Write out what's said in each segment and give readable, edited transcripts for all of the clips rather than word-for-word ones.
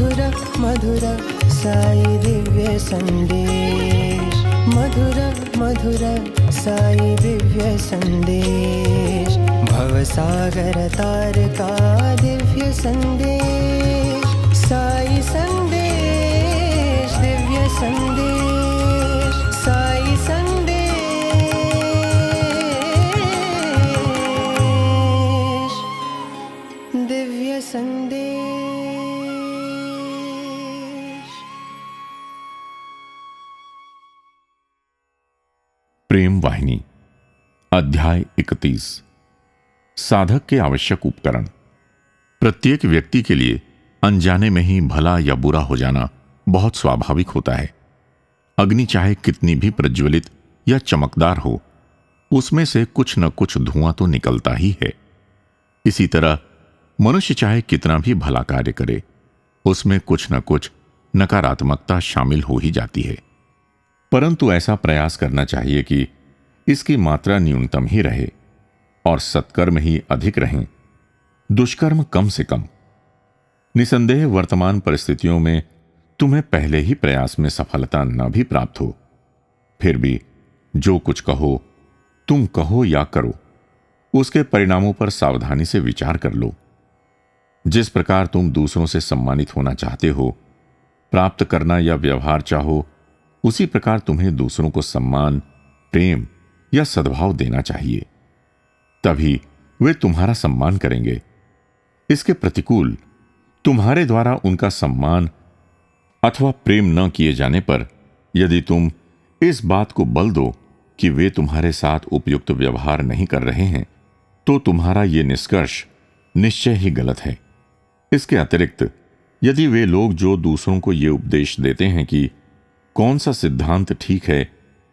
मधुर मधुर साई दिव्य संदेश, मधुर मधुर साई दिव्य संदेश, भवसागर तार का दिव्य संदेश, साई संदेश दिव्य संदेश, साई संदेश दिव्य संदेश। प्रेम वाहिनी अध्याय 31। साधक के आवश्यक उपकरण। प्रत्येक व्यक्ति के लिए अनजाने में ही भला या बुरा हो जाना बहुत स्वाभाविक होता है। अग्नि चाहे कितनी भी प्रज्वलित या चमकदार हो, उसमें से कुछ न कुछ धुआं तो निकलता ही है। इसी तरह मनुष्य चाहे कितना भी भला कार्य करे, उसमें कुछ न कुछ नकारात्मकता शामिल हो ही जाती है। परंतु ऐसा प्रयास करना चाहिए कि इसकी मात्रा न्यूनतम ही रहे और सत्कर्म ही अधिक रहें, दुष्कर्म कम से कम। निसंदेह वर्तमान परिस्थितियों में तुम्हें पहले ही प्रयास में सफलता न भी प्राप्त हो, फिर भी जो कुछ कहो, तुम कहो या करो, उसके परिणामों पर सावधानी से विचार कर लो। जिस प्रकार तुम दूसरों से सम्मानित होना चाहते हो, प्राप्त करना या व्यवहार चाहो, उसी प्रकार तुम्हें दूसरों को सम्मान, प्रेम या सद्भाव देना चाहिए। तभी वे तुम्हारा सम्मान करेंगे। इसके प्रतिकूल तुम्हारे द्वारा उनका सम्मान अथवा प्रेम न किए जाने पर यदि तुम इस बात को बल दो कि वे तुम्हारे साथ उपयुक्त व्यवहार नहीं कर रहे हैं, तो तुम्हारा यह निष्कर्ष निश्चय ही गलत है। इसके अतिरिक्त यदि वे लोग जो दूसरों को ये उपदेश देते हैं कि कौन सा सिद्धांत ठीक है,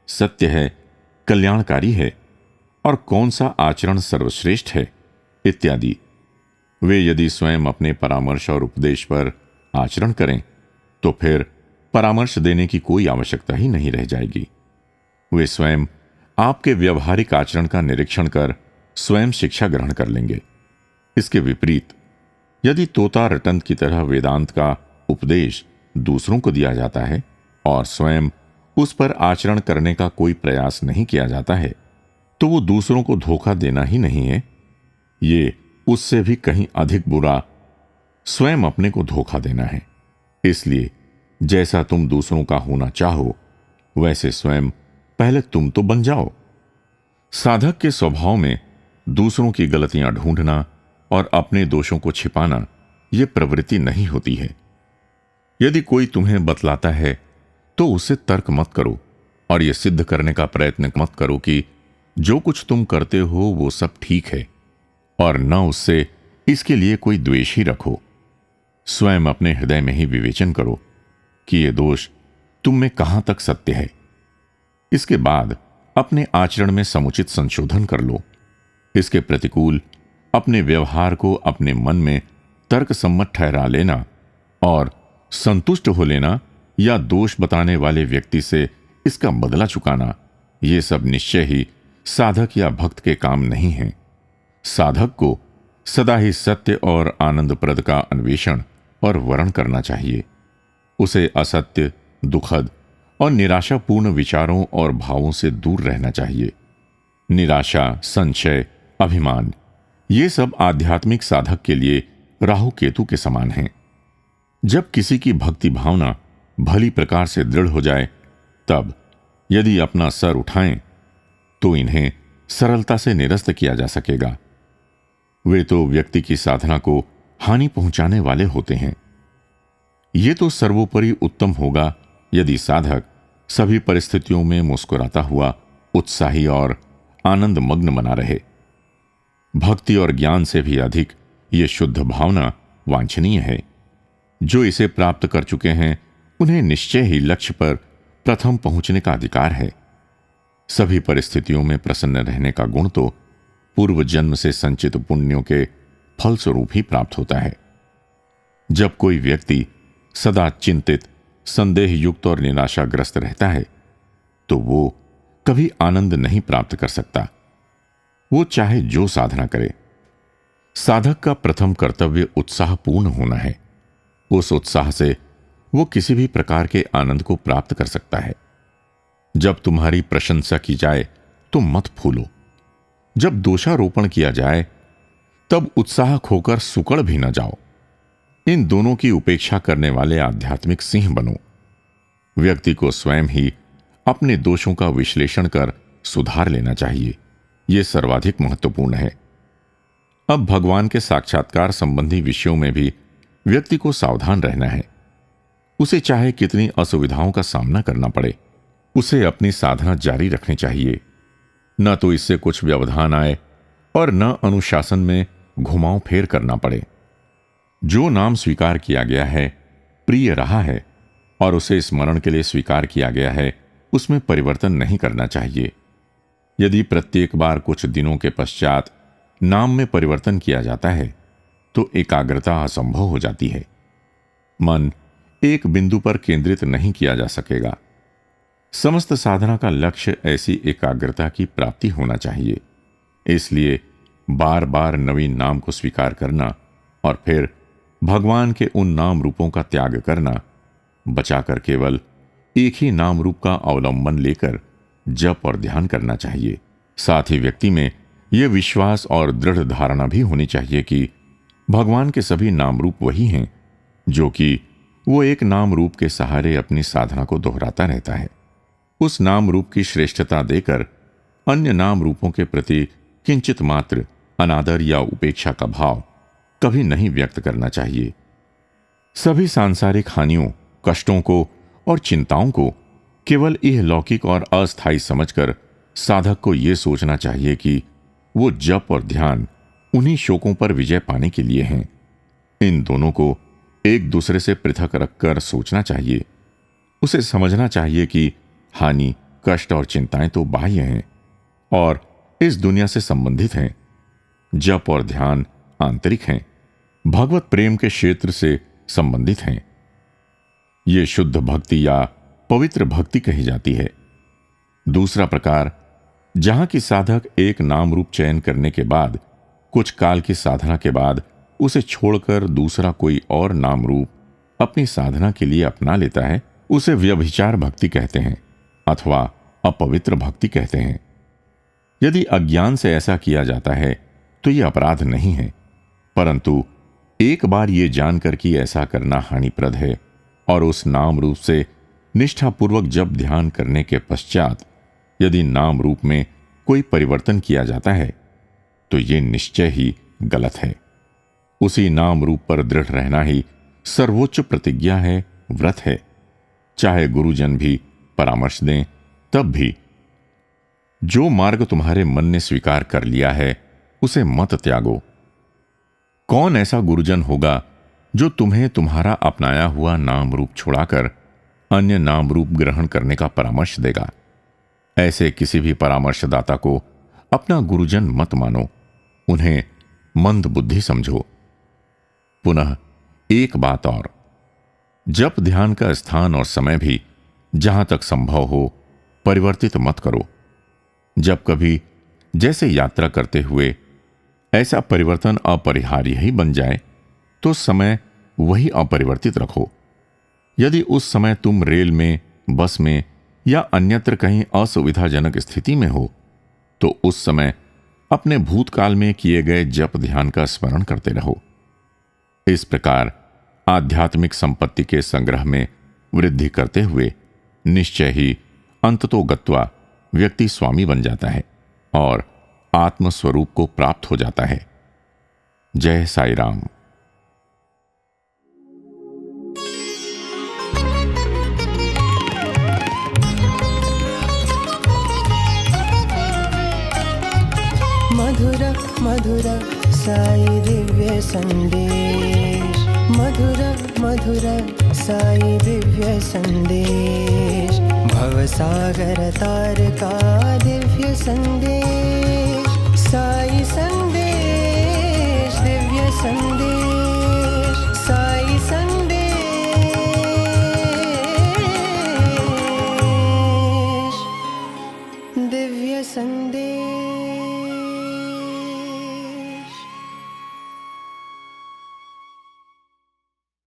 सत्य है, कल्याणकारी है और कौन सा आचरण सर्वश्रेष्ठ है इत्यादि, वे यदि स्वयं अपने परामर्श और उपदेश पर आचरण करें तो फिर परामर्श देने की कोई आवश्यकता ही नहीं रह जाएगी। वे स्वयं आपके व्यवहारिक आचरण का निरीक्षण कर स्वयं शिक्षा ग्रहण कर लेंगे। इसके विपरीत यदि तोता रटंत की तरह वेदांत का उपदेश दूसरों को दिया जाता है और स्वयं उस पर आचरण करने का कोई प्रयास नहीं किया जाता है, तो वो दूसरों को धोखा देना ही नहीं है, ये उससे भी कहीं अधिक बुरा स्वयं अपने को धोखा देना है। इसलिए जैसा तुम दूसरों का होना चाहो, वैसे स्वयं पहले तुम तो बन जाओ। साधक के स्वभाव में दूसरों की गलतियां ढूंढना और अपने दोषों को छिपाना यह प्रवृत्ति नहीं होती है। यदि कोई तुम्हें बतलाता है तो उसे तर्क मत करो और यह सिद्ध करने का प्रयत्न मत करो कि जो कुछ तुम करते हो वो सब ठीक है, और न उससे इसके लिए कोई द्वेष ही रखो। स्वयं अपने हृदय में ही विवेचन करो कि यह दोष तुम में कहां तक सत्य है। इसके बाद अपने आचरण में समुचित संशोधन कर लो। इसके प्रतिकूल अपने व्यवहार को अपने मन में तर्कसम्मत ठहरा लेना और संतुष्ट हो लेना या दोष बताने वाले व्यक्ति से इसका बदला चुकाना, ये सब निश्चय ही साधक या भक्त के काम नहीं है। साधक को सदा ही सत्य और आनंदप्रद का अन्वेषण और वर्ण करना चाहिए। उसे असत्य, दुखद और निराशापूर्ण विचारों और भावों से दूर रहना चाहिए। निराशा, संशय, अभिमान, ये सब आध्यात्मिक साधक के लिए राहु केतु के समान हैं। जब किसी की भक्ति भावना भली प्रकार से दृढ़ हो जाए, तब यदि अपना सर उठाएं तो इन्हें सरलता से निरस्त किया जा सकेगा। वे तो व्यक्ति की साधना को हानि पहुंचाने वाले होते हैं। ये तो सर्वोपरि उत्तम होगा यदि साधक सभी परिस्थितियों में मुस्कुराता हुआ उत्साही और आनंद मग्न बना रहे। भक्ति और ज्ञान से भी अधिक ये शुद्ध भावना वांछनीय है। जो इसे प्राप्त कर चुके हैं उन्हें निश्चय ही लक्ष्य पर प्रथम पहुंचने का अधिकार है। सभी परिस्थितियों में प्रसन्न रहने का गुण तो पूर्व जन्म से संचित पुण्यों के फलस्वरूप ही प्राप्त होता है। जब कोई व्यक्ति सदा चिंतित, संदेह युक्त और निराशाग्रस्त रहता है तो वो कभी आनंद नहीं प्राप्त कर सकता, वो चाहे जो साधना करे। साधक का प्रथम कर्तव्य उत्साहपूर्ण होना है। उस उत्साह से वो किसी भी प्रकार के आनंद को प्राप्त कर सकता है। जब तुम्हारी प्रशंसा की जाए तो मत फूलो, जब दोषारोपण किया जाए तब उत्साह खोकर सुकड़ भी न जाओ। इन दोनों की उपेक्षा करने वाले आध्यात्मिक सिंह बनो। व्यक्ति को स्वयं ही अपने दोषों का विश्लेषण कर सुधार लेना चाहिए। यह सर्वाधिक महत्वपूर्ण है। अब भगवान के साक्षात्कार संबंधी विषयों में भी व्यक्ति को सावधान रहना है। उसे चाहे कितनी असुविधाओं का सामना करना पड़े, उसे अपनी साधना जारी रखनी चाहिए। न तो इससे कुछ व्यवधान आए और न अनुशासन में घुमाव फेर करना पड़े। जो नाम स्वीकार किया गया है, प्रिय रहा है और उसे स्मरण के लिए स्वीकार किया गया है, उसमें परिवर्तन नहीं करना चाहिए। यदि प्रत्येक बार कुछ दिनों के पश्चात नाम में परिवर्तन किया जाता है तो एकाग्रता असंभव हो जाती है। मन एक बिंदु पर केंद्रित नहीं किया जा सकेगा। समस्त साधना का लक्ष्य ऐसी एकाग्रता की प्राप्ति होना चाहिए। इसलिए बार बार नवीन नाम को स्वीकार करना और फिर भगवान के उन नाम रूपों का त्याग करना, बचाकर केवल एक ही नाम रूप का अवलंबन लेकर जप और ध्यान करना चाहिए। साथ ही व्यक्ति में यह विश्वास और दृढ़ धारणा भी होनी चाहिए कि भगवान के सभी नाम रूप वही हैं, जो कि वो एक नाम रूप के सहारे अपनी साधना को दोहराता रहता है। उस नाम रूप की श्रेष्ठता देकर अन्य नाम रूपों के प्रति किंचित मात्र अनादर या उपेक्षा का भाव कभी नहीं व्यक्त करना चाहिए। सभी सांसारिक हानियों, कष्टों को और चिंताओं को केवल इहलौकिक और अस्थायी समझकर साधक को यह सोचना चाहिए कि वो जप और ध्यान उन्हीं शोकों पर विजय पाने के लिए हैं। इन दोनों को एक दूसरे से पृथक रखकर सोचना चाहिए। उसे समझना चाहिए कि हानि, कष्ट और चिंताएं तो बाह्य हैं और इस दुनिया से संबंधित हैं। जप और ध्यान आंतरिक हैं, भगवत प्रेम के क्षेत्र से संबंधित हैं। ये शुद्ध भक्ति या पवित्र भक्ति कही जाती है। दूसरा प्रकार, जहां की साधक एक नाम रूप चयन करने के बाद कुछ काल की साधना के बाद उसे छोड़कर दूसरा कोई और नाम रूप अपनी साधना के लिए अपना लेता है, उसे व्यभिचार भक्ति कहते हैं अथवा अपवित्र भक्ति कहते हैं। यदि अज्ञान से ऐसा किया जाता है तो यह अपराध नहीं है, परंतु एक बार यह जानकर कि ऐसा करना हानिप्रद है और उस नाम रूप से निष्ठापूर्वक जब ध्यान करने के पश्चात यदि नाम रूप में कोई परिवर्तन किया जाता है तो यह निश्चय ही गलत है। उसी नाम रूप पर दृढ़ रहना ही सर्वोच्च प्रतिज्ञा है, व्रत है। चाहे गुरुजन भी परामर्श दें तब भी। जो मार्ग तुम्हारे मन ने स्वीकार कर लिया है उसे मत त्यागो। कौन ऐसा गुरुजन होगा जो तुम्हें तुम्हारा अपनाया हुआ नाम रूप छुड़ाकर अन्य नाम रूप ग्रहण करने का परामर्श देगा? ऐसे किसी भी परामर्शदाता को अपना गुरुजन मत मानो, उन्हें मंद बुद्धि समझो। पुनः एक बात और, जप ध्यान का स्थान और समय भी जहां तक संभव हो परिवर्तित मत करो। जब कभी जैसे यात्रा करते हुए ऐसा परिवर्तन अपरिहार्य ही बन जाए तो समय वही अपरिवर्तित रखो। यदि उस समय तुम रेल में, बस में या अन्यत्र कहीं असुविधाजनक स्थिति में हो तो उस समय अपने भूतकाल में किए गए जप ध्यान का स्मरण करते रहो। इस प्रकार आध्यात्मिक संपत्ति के संग्रह में वृद्धि करते हुए निश्चय ही अंततोगत्वा व्यक्ति स्वामी बन जाता है और आत्मस्वरूप को प्राप्त हो जाता है। जय साई राम। मधुर मधुर साई दिव्य संदेश, मधुर मधुर साई दिव्य संदेश, भवसागर तार का दिव्य संदेश, साई संदेश दिव्य संदेश।